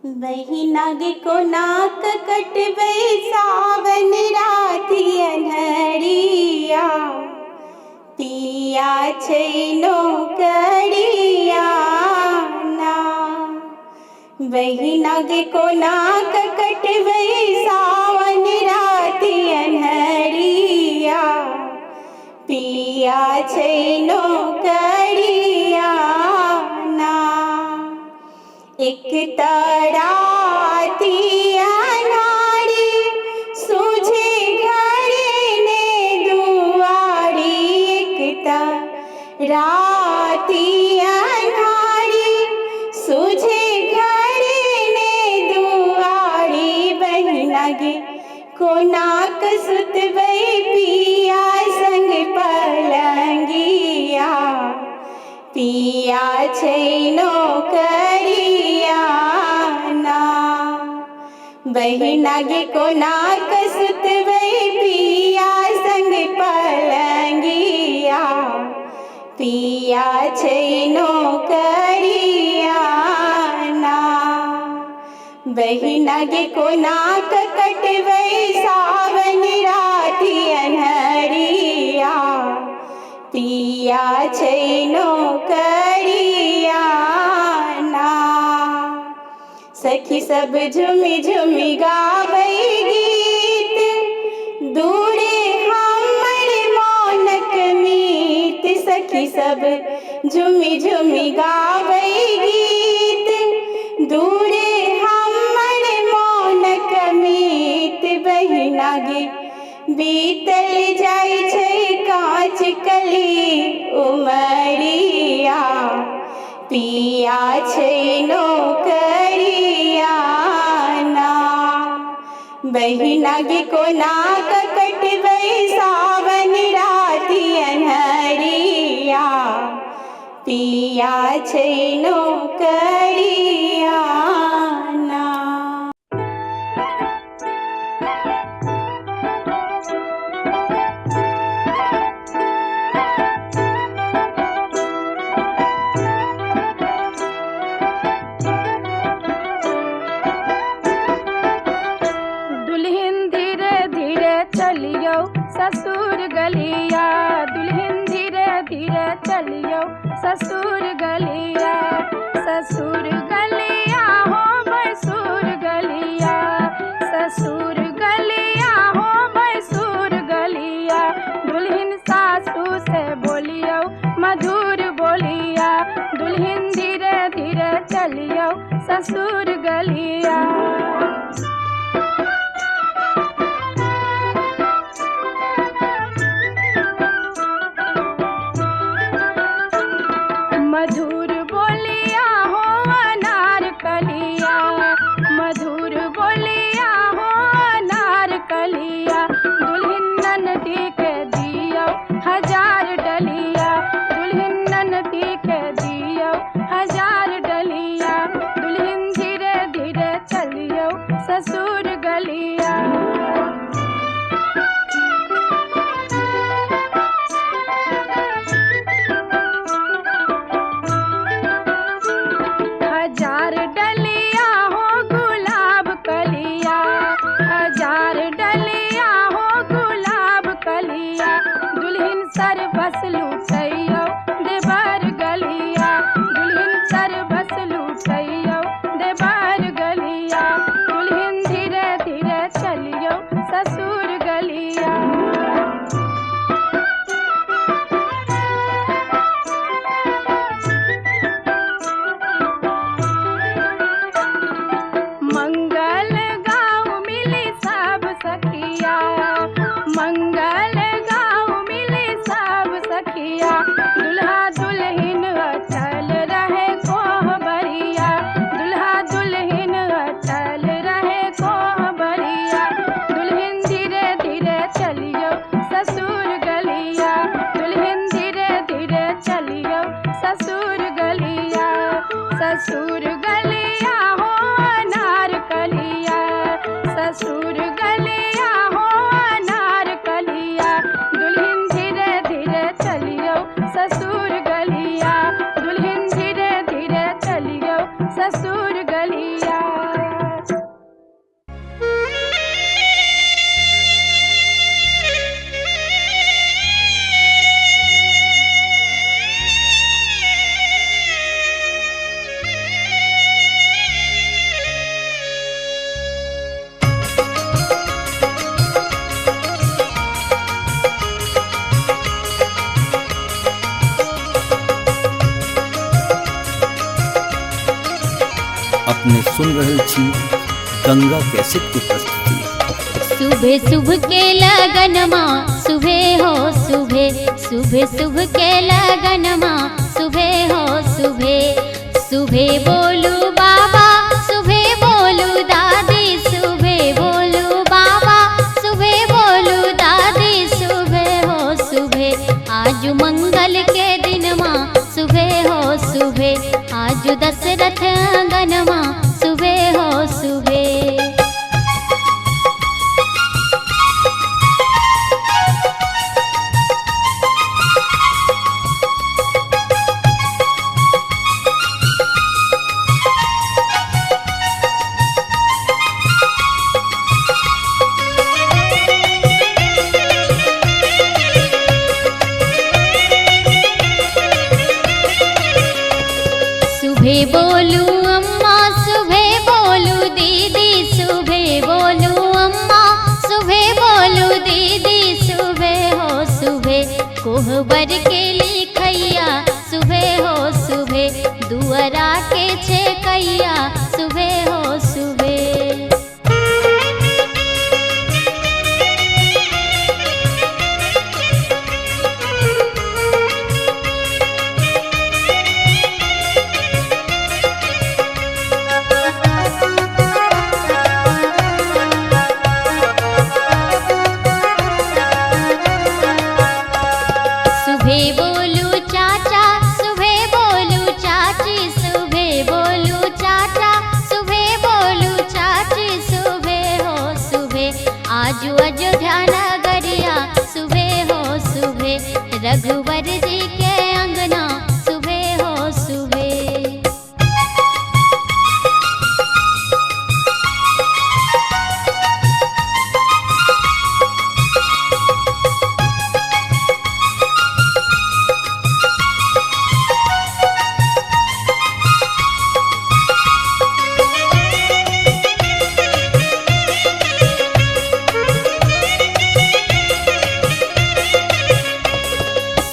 वही नाग को नाक कटबै सावन राति अन्हरिया, पिया छैनो करिया ना। वही नाग को नाक कटबै सावन राति अन्हरिया, पिया छैनो करिया ना। एक तराती अनारी सूझे घरे ने दुआरी, एक तराती अनारी सूझे घरे ने दुआरी। वही नागे को नाक सुतबै पिया संग पलंगिया, पिया छैनो करिया ना। वही नागे को नाक सुतबै पिया संग पलंगिया, पिया छैनो करिया ना। वही नागे को नाक कटबै सावन राति अन्हरिया, पिया छैनो करिया ना। सखी सब झुमी झुमी गाबै गीत, दूरे हमर मौनक मीत। सखी सब झुमी झुमी गाबै गीत, दूरे हमर मौनक मीत। वही नागे बीतल जाइ छै काँच कली उमरिया, पिया छैनो करिया ना। वही नागे को नाक कटबै सावन राति अन्हरिया, पिया छैनो करिया ना। ससुर गलिया, दुल्हन धीरे धीरे चलियो ससुर गलिया। ससुर गलिया हो मैसूर गलिया, ससुर गलिया हो मैसूर गलिया। दुल्हन सासू से बोलियो मधुर बोलिया, दुल्हन धीरे धीरे चलियो ससुर गलिया। मधुर बोलिया हो अनार कलिया, मधुर बोलिया हो अनार कलिया। दुल्हन ननदी के दियो 1000 डलिया, दुल्हन ननदी के दियो 1000 डलिया। दुल्हन धीरे धीरे चलियो ससुर गलिया। सर बस लूटैयो देवर गलिया, दुल्हन सर बस लूटैयो देवर गलिया। दुल्हन धीरे धीरे चलियो ससुर गलिया। मंगल गाँव मिली सब सखिया, मंगल दुल्हा दुल्हन अचल रहे कोहबरिया, दुल्हा दुल्हन अचल रहे कोहबरिया। दुल्हन धीरे धीरे चलियो ससुर गलिया, दुल्हन धीरे धीरे चलियो ससुर गलिया। ससुर गलिया हो अनार कलिया, ससुर गलिया हो अनार कलिया। दुल्हन धीरे धीरे चलियो ससुर गलिया, दुल्हन धीरे धीरे चलियो ससुर गलिया। अपने सुन रहल छी गंगा कैसेट की प्रस्तुति। सुबह सुबह के लगनमा सुबह हो सुबह, सुबह सुबह के लगनमा सुबह हो सुबह। सुबह बोलू बाबा सुबह बोलू दादी, सुबह बोलू बाबा सुबह बोलू दादी, सुबह हो सुबह। आज मंगल के दिनमा सुबह हो सुबह, आज दशरथ आंगनमा सुबह हो सुबह। सुबह बोलू अम्मा सुबह बोलू दीदी, सुबह बोलू अम्मा सुबह बोलू दीदी, सुबह हो सुबह। कोहबर के लिखैया सुबह हो सुबह, दुअरा के छेकैया सुबह हो सुबह। सुबह बोलू चाचा सुबह बोलू चाची, सुबह बोलू चाचा सुबह बोलू चाची, सुबह हो सुबह। आज अयोध्या नगरिया सुबह हो सुबह, रघुवर जी के अंगना सुबह हो सुबह।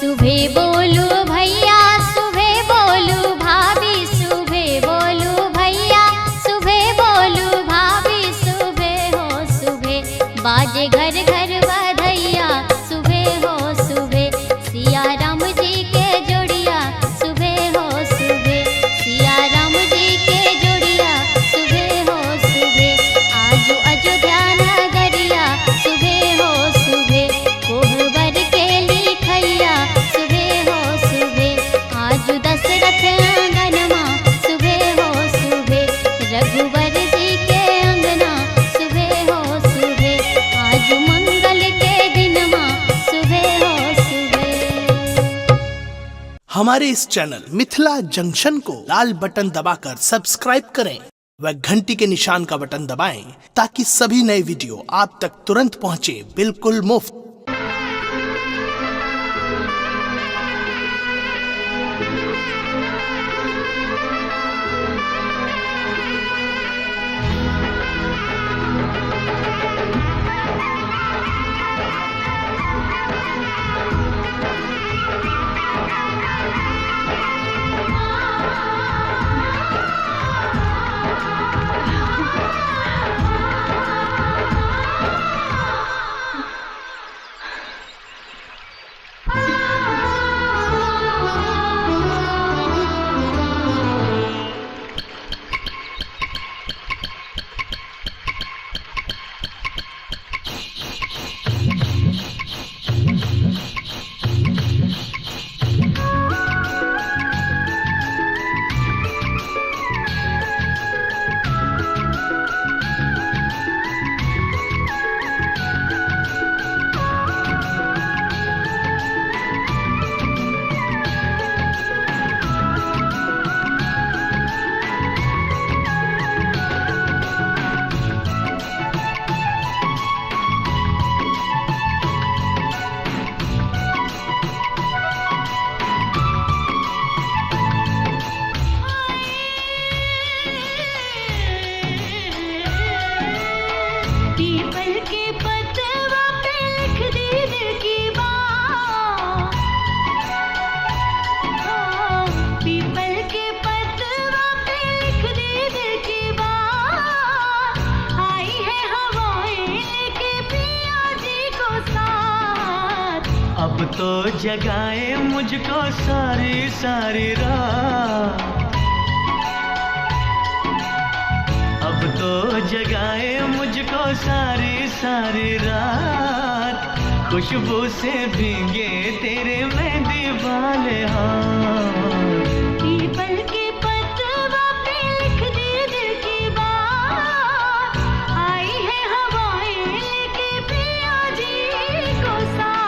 सुबह बोलू भैया सुबह बोलू भाभी, सुबह बोलू भैया सुबह बोलू भाभी, सुबह हो सुबह। बाजे घर घर बधैया सुबह हो सुबह, सिया राम जी के जोड़िया सुबह हो सुबह, सिया राम जी के जोड़िया सुबह हो सुबह। आज अयोध्या नगरिया सुबह हो सुबह, कोहबर के लिखैया सुबह हो सुबह। आज दशरथ आंगनमा सुबह हो सुबह, रघुवर जी के अंगना सुबह हो सुबह। आज मंगल के दिनमा सुबह हो सुबह। हमारे इस चैनल मिथिला जंक्शन को लाल बटन दबाकर सब्सक्राइब करें व घंटी के निशान का बटन दबाएं ताकि सभी नए वीडियो आप तक तुरंत पहुंचे बिल्कुल मुफ्त। तो जगाए मुझको सारी सारी रात, अब तो जगाए मुझको सारी सारी रात, खुशबू से भीगे तेरे मेहंदी वाले हाथ। पीपल के पतवा पे लिख दे दिल की बात, आई है हवाएं लेके पिया जी को साथ।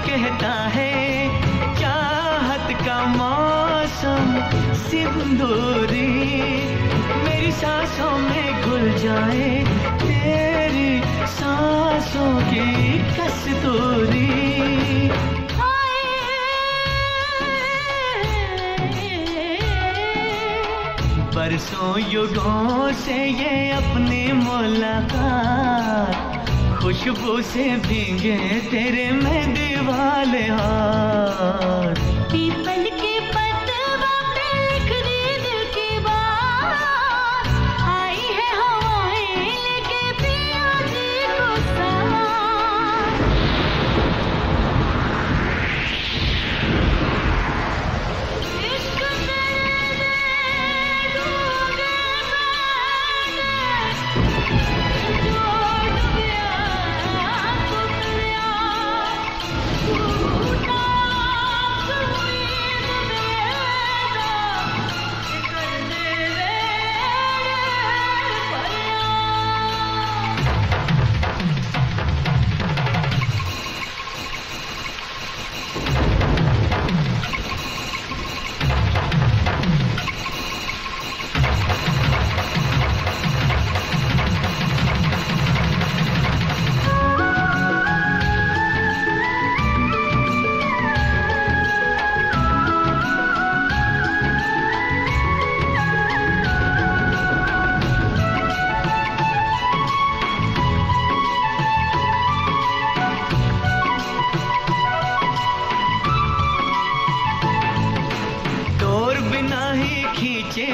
कहता है चाहत का मौसम सिंदूरी, मेरी सांसों में घुल जाए तेरी सांसों की कस्तूरी। बरसों युगों से ये अपनी मुलाकात, खुशबू से भीगे तेरे मेहंदी वाले हाथ। पीपल के पतवा पे लिख दे दिल की बात, आई है हवाएं लेके पिया जी को साथ। इश्क तेरे डूबे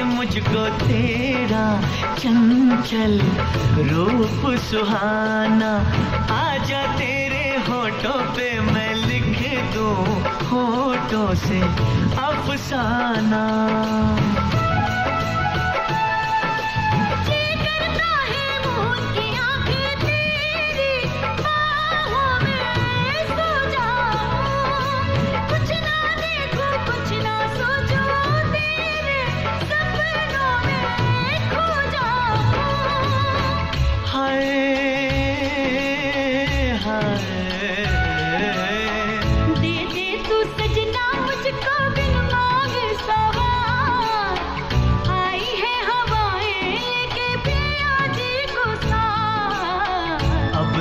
मुझको तेरा चंचल रूप सुहाना, आजा तेरे होठों पे मैं लिख दूं होठों से अफसाना।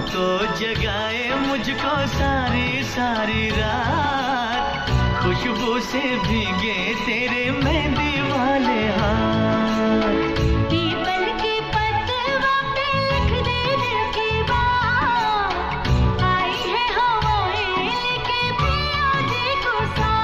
तो जगाए मुझको सारी सारी रात, खुशबू से भीगे तेरे मेहंदी वाले हाथ। पीपल के पतवा पे लिख दे दिल की बात, आई है हवाएं लेके पिया जी को साथ।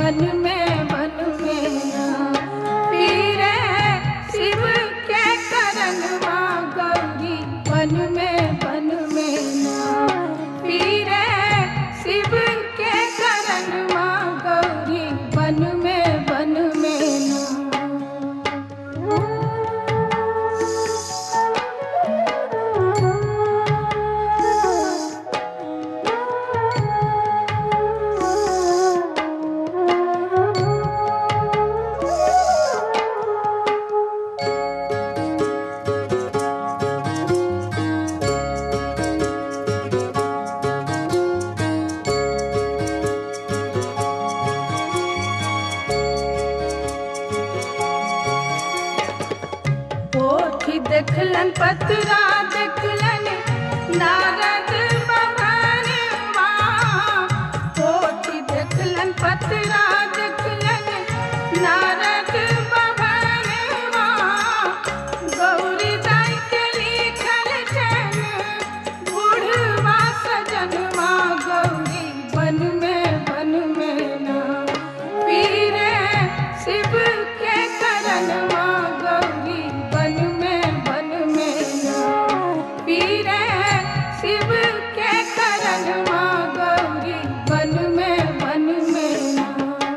बन में ना पीरे शिव के करनवा गौरी बन में ना पीरे शिव के करनवा गौरी बन में ना। पोथी देखलन पतरा देखलन नारद भगवानवा पोथी देखलन पतरा देखलन नारद भगवानवा गौरी दाई के लिखल छन बूढ़वा सजनवा गौरी बन में ना पीरे शिव के करनवा गौरी बन में ना पीरे शिव के करनवा गौरी बन में ना।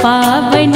पावन